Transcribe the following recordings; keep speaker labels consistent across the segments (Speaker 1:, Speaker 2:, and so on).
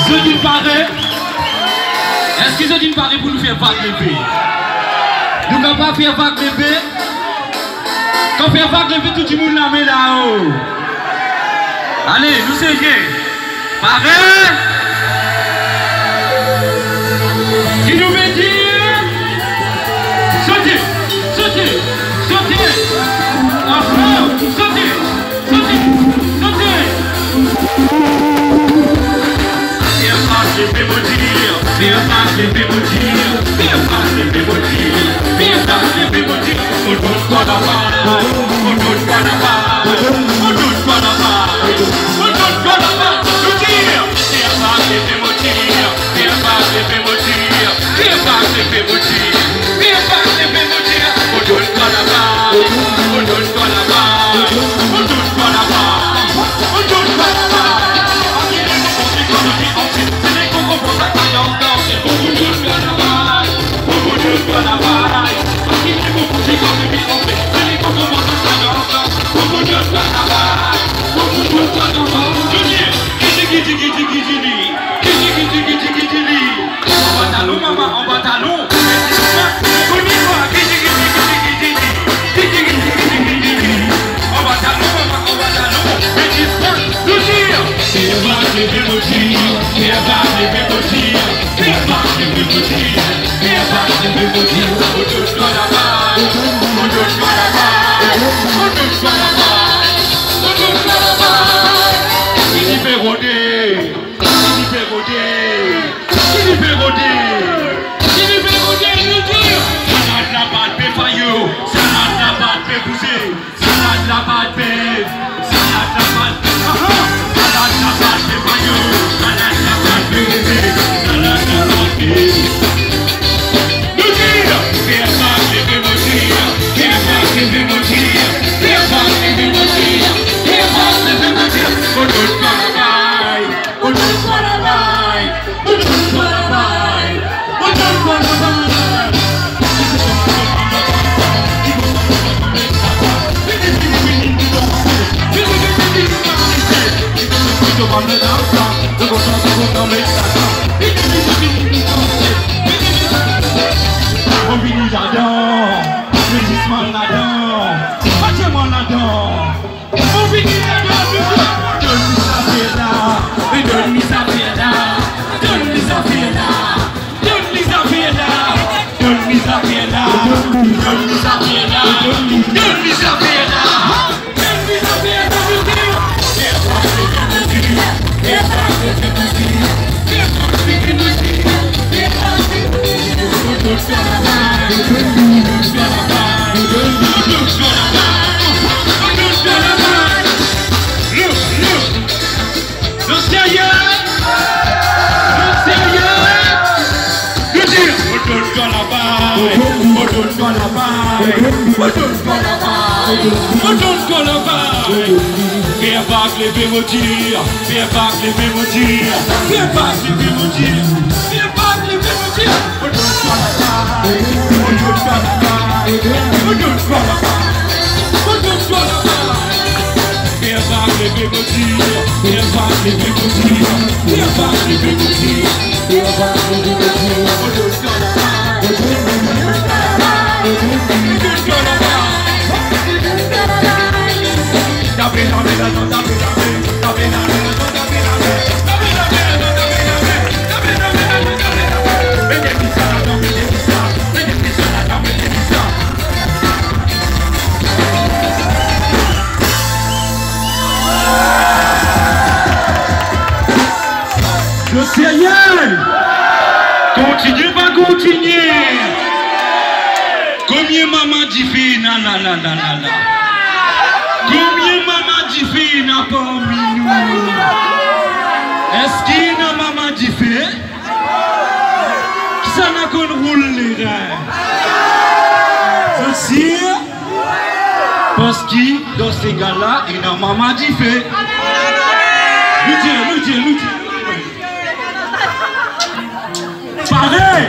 Speaker 1: Je dis pareil. Est-ce qu'ils ont dit pareil pour nous faire vague bébé? Nous ne pouvons pas faire vague bébé. Quand on fait vague bébé, tout le monde la met là-haut. Allez, nous essayons. Pareil. Qui nous veut dire? Sautez, sautez, sautez. Enfant, sautez, sautez, sautez. Viens pas, je vais vous dire. Viens pas, je vais vous dire. Viens pas, je vais vous dire. Viens pas, je vais vous dire. On touche pas là-bas. On touche pas là-bas. On touche pas là-bas. On touche pas là-bas. Je dire. Viens pas, je vais vous dire. Viens pas, je vais vous dire. Viens pas, je vais vous dire. Viens pas, je vais vous dire. On touche pas là-bas. On touche pas là-bas. On touche pas là-bas. On touche pas là-bas. Continuez pas continuer. Combien maman dit fait na. Combien maman dit fait n'a pas nous. Est-ce qu'il y a maman dit fait? Qui ça n'a qu'on roule les gars? C'est sûr? Parce que dans ces gars-là, il y a maman dit fait. Nous dis. Pareil.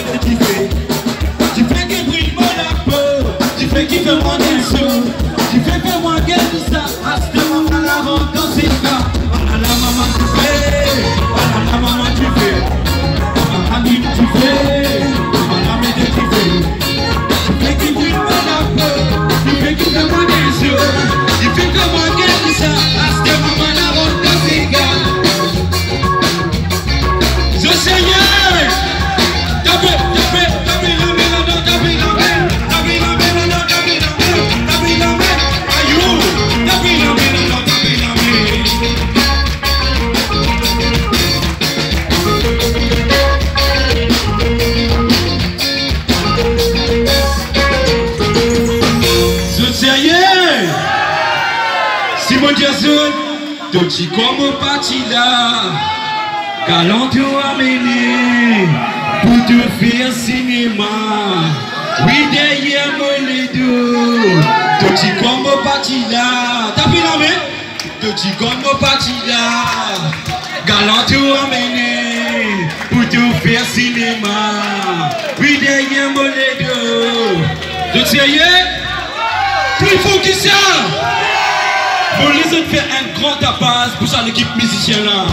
Speaker 1: m'aider kiffer. Tu fais qu'il brille mon peau, tu fais qu'il fait mon chaud, tu fais que moi gueule tout ça. Reste maman la vente dans ses cas. Ah la maman tu fais, ah la maman tu fais, ah la tu fais, ah la m'aider kiffer. Tu fais qu'il brille mon peau, tu fais qu'il fait mon chaud, tu fais que moi gueule tout ça. Reste maman la vente dans ses gars. Je sais Simon Jason, Tochi comme parti là, galant amené pour te faire cinéma. Oui, derrière moi les deux, Tochi comme parti là, t'as pris la main? Tochi comme parti là, galant amené pour te faire cinéma. Oui, derrière moi les deux, de sérieux? Plus fort que ça! Pour les autres faire un grand tapas pour ça l'équipe musicienne là.